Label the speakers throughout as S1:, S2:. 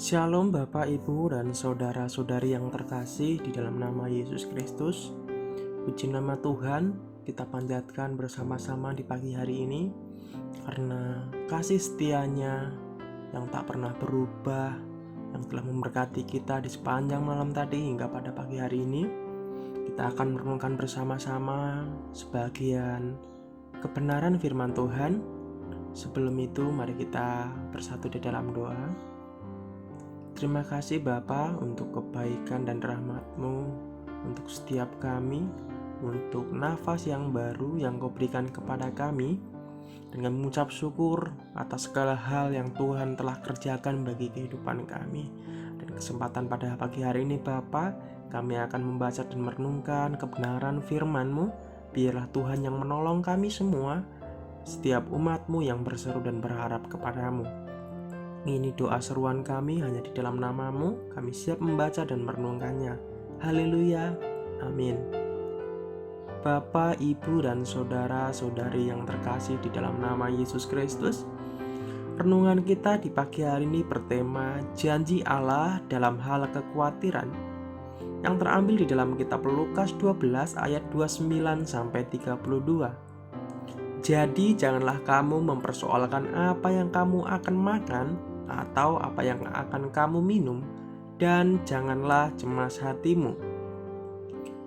S1: Shalom Bapak, Ibu, dan saudara-saudari yang terkasih di dalam nama Yesus Kristus. Puji nama Tuhan, kita panjatkan bersama-sama di pagi hari ini karena kasih setianya yang tak pernah berubah, yang telah memberkati kita di sepanjang malam tadi hingga pada pagi hari ini. Kita akan merenungkan bersama-sama sebagian kebenaran firman Tuhan. Sebelum itu, mari kita bersatu di dalam doa. Terima kasih Bapa untuk kebaikan dan rahmat-Mu, untuk setiap kami, untuk nafas yang baru yang Kau berikan kepada kami. Dengan mengucap syukur atas segala hal yang Tuhan telah kerjakan bagi kehidupan kami. Dan kesempatan pada pagi hari ini Bapa, kami akan membaca dan merenungkan kebenaran firman-Mu. Biarlah Tuhan yang menolong kami semua, setiap umat-Mu yang berseru dan berharap kepadamu. Ini doa seruan kami hanya di dalam nama-Mu, kami siap membaca dan merenungkannya. Haleluya, amin. Bapak, Ibu, dan saudara-saudari yang terkasih di dalam nama Yesus Kristus, renungan kita di pagi hari ini bertema janji Allah dalam hal kekhawatiran, yang terambil di dalam kitab Lukas 12 ayat 29-32. Jadi janganlah kamu mempersoalkan apa yang kamu akan makan atau apa yang akan kamu minum, dan janganlah cemas hatimu.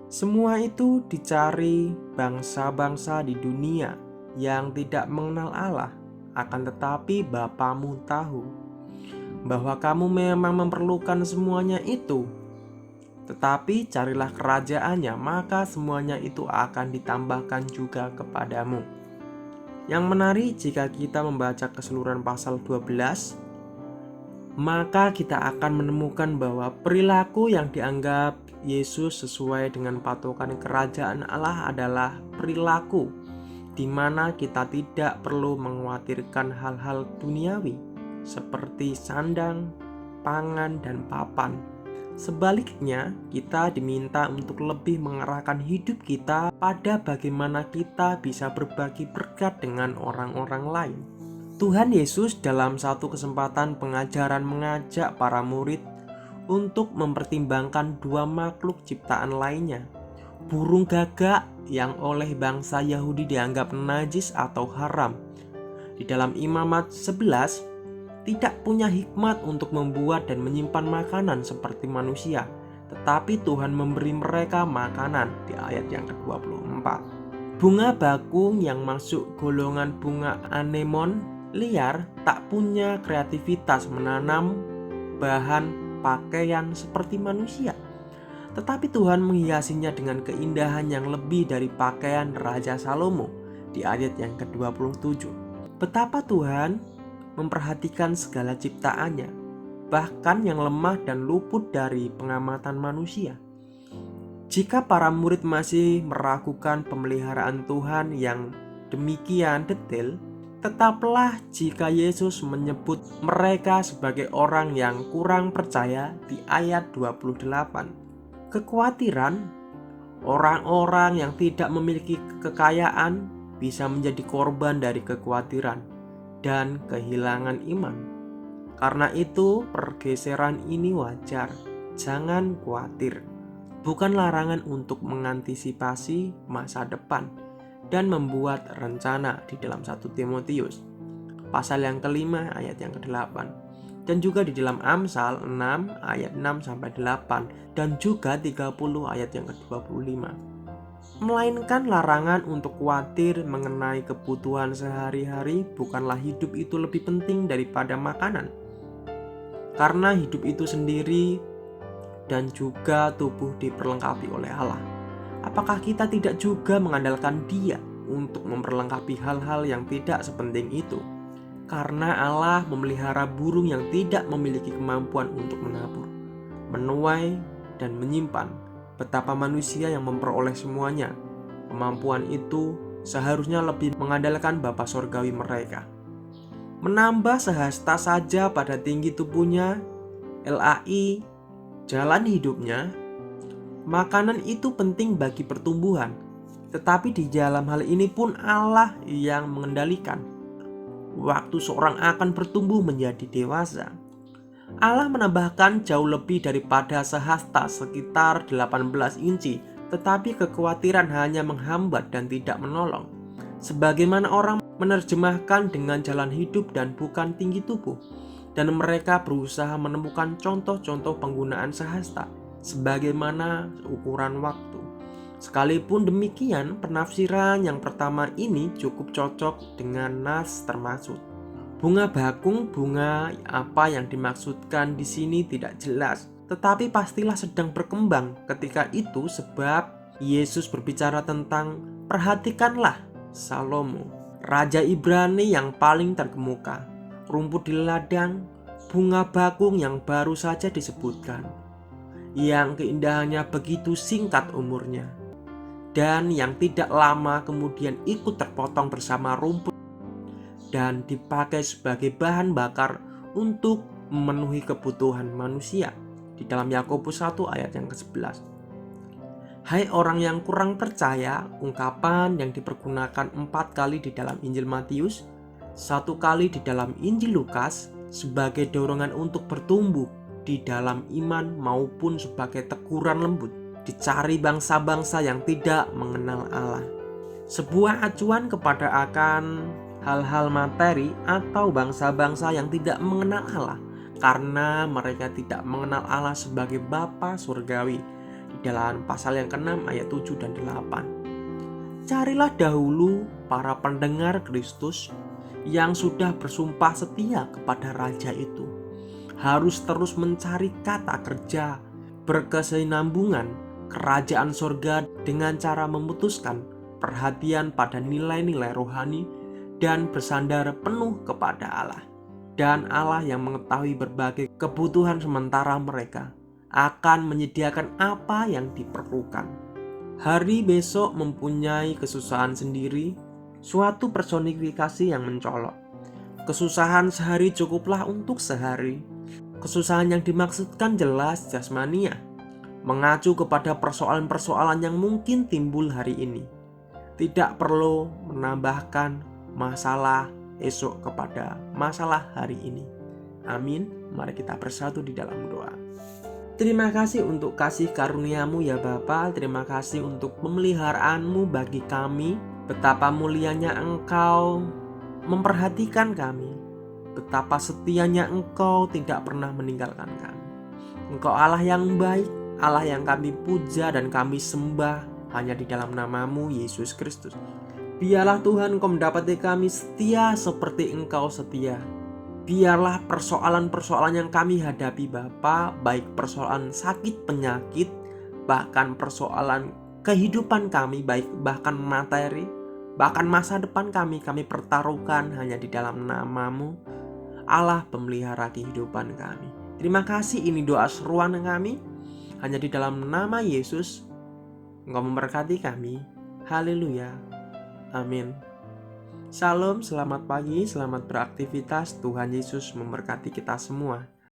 S1: Semua itu dicari bangsa-bangsa di dunia yang tidak mengenal Allah, akan tetapi Bapamu tahu bahwa kamu memang memerlukan semuanya itu. Tetapi carilah kerajaannya, maka semuanya itu akan ditambahkan juga kepadamu. Yang menarik, jika kita membaca keseluruhan pasal 12, maka kita akan menemukan bahwa perilaku yang dianggap Yesus sesuai dengan patokan kerajaan Allah adalah perilaku di mana kita tidak perlu mengkhawatirkan hal-hal duniawi seperti sandang, pangan, dan papan. Sebaliknya, kita diminta untuk lebih mengarahkan hidup kita pada bagaimana kita bisa berbagi berkat dengan orang-orang lain. Tuhan Yesus dalam satu kesempatan pengajaran mengajak para murid untuk mempertimbangkan dua makhluk ciptaan lainnya. Burung gagak yang oleh bangsa Yahudi dianggap najis atau haram. Di dalam Imamat 11, tidak punya hikmat untuk membuat dan menyimpan makanan seperti manusia, tetapi Tuhan memberi mereka makanan di ayat yang ke-24. Bunga bakung yang masuk golongan bunga anemon liar tak punya kreativitas menanam bahan pakaian seperti manusia, tetapi Tuhan menghiasinya dengan keindahan yang lebih dari pakaian Raja Salomo di ayat yang ke-27. Betapa Tuhan memperhatikan segala ciptaannya, bahkan yang lemah dan luput dari pengamatan manusia. Jika para murid masih meragukan pemeliharaan Tuhan yang demikian detail, tetaplah jika Yesus menyebut mereka sebagai orang yang kurang percaya di ayat 28. Kekhawatiran, orang-orang yang tidak memiliki kekayaan bisa menjadi korban dari kekhawatiran dan kehilangan iman. Karena itu, pergeseran ini wajar. Jangan khawatir. Bukan larangan untuk mengantisipasi masa depan dan membuat rencana di dalam 1 Timotius pasal yang kelima ayat yang ke-8, dan juga di dalam Amsal 6 ayat 6-8, dan juga 30 ayat yang ke-25. Melainkan larangan untuk khawatir mengenai kebutuhan sehari-hari. Bukanlah hidup itu lebih penting daripada makanan, karena hidup itu sendiri dan juga tubuh diperlengkapi oleh Allah. Apakah kita tidak juga mengandalkan Dia untuk memperlengkapi hal-hal yang tidak sepenting itu? Karena Allah memelihara burung yang tidak memiliki kemampuan untuk menabur, menuai, dan menyimpan. Betapa manusia yang memperoleh semuanya, kemampuan itu seharusnya lebih mengandalkan Bapa Sorgawi mereka. Menambah sehasta saja pada tinggi tubuhnya, LAI, jalan hidupnya. Makanan itu penting bagi pertumbuhan, tetapi di dalam hal ini pun Allah yang mengendalikan waktu seorang akan bertumbuh menjadi dewasa. Allah menambahkan jauh lebih daripada sehasta sekitar 18 inci, tetapi kekhawatiran hanya menghambat dan tidak menolong. Sebagaimana orang menerjemahkan dengan jalan hidup dan bukan tinggi tubuh, dan mereka berusaha menemukan contoh-contoh penggunaan sehasta sebagaimana ukuran waktu. Sekalipun demikian, penafsiran yang pertama ini cukup cocok dengan nas termaksud. Bunga bakung, bunga apa yang dimaksudkan di sini tidak jelas, tetapi pastilah sedang berkembang ketika itu sebab Yesus berbicara tentang perhatikanlah Salomo, raja Ibrani yang paling terkemuka, rumput di ladang, bunga bakung yang baru saja disebutkan, yang keindahannya begitu singkat umurnya, dan yang tidak lama kemudian ikut terpotong bersama rumput dan dipakai sebagai bahan bakar untuk memenuhi kebutuhan manusia. Di dalam Yakobus 1 ayat yang ke-11. Hai orang yang kurang percaya, ungkapan yang dipergunakan 4 kali di dalam Injil Matius, 1 kali di dalam Injil Lukas sebagai dorongan untuk bertumbuh di dalam iman maupun sebagai teguran lembut. Dicari bangsa-bangsa yang tidak mengenal Allah. Sebuah acuan kepada akan hal-hal materi atau bangsa-bangsa yang tidak mengenal Allah karena mereka tidak mengenal Allah sebagai Bapa surgawi di dalam pasal yang ke-6 ayat 7 dan 8. Carilah dahulu para pendengar Kristus yang sudah bersumpah setia kepada raja itu. Harus terus mencari kata kerja berkesinambungan kerajaan surga dengan cara memutuskan perhatian pada nilai-nilai rohani dan bersandar penuh kepada Allah. Dan Allah yang mengetahui berbagai kebutuhan sementara mereka akan menyediakan apa yang diperlukan. Hari besok mempunyai kesusahan sendiri, suatu personifikasi yang mencolok. Kesusahan sehari cukuplah untuk sehari. Kesusahan yang dimaksudkan jelas jasmania, mengacu kepada persoalan-persoalan yang mungkin timbul hari ini. Tidak perlu menambahkan masalah esok kepada masalah hari ini. Amin. Mari kita bersatu di dalam doa. Terima kasih untuk kasih karunia-Mu ya Bapa. Terima kasih untuk pemeliharaanmu bagi kami. Betapa mulianya Engkau memperhatikan kami. Betapa setianya Engkau tidak pernah meninggalkan kami. Engkau Allah yang baik, Allah yang kami puja dan kami sembah hanya di dalam nama-Mu Yesus Kristus. Biarlah Tuhan Engkau mendapati kami setia seperti Engkau setia. Biarlah persoalan-persoalan yang kami hadapi Bapa, baik persoalan sakit penyakit, bahkan persoalan kehidupan kami, baik bahkan materi, bahkan masa depan kami pertaruhkan hanya di dalam nama-Mu, Allah pemelihara kehidupan kami. Terima kasih, ini doa seruan kami, hanya di dalam nama Yesus. Engkau memberkati kami. Haleluya. Amin. Shalom, selamat pagi, selamat beraktivitas. Tuhan Yesus memberkati kita semua.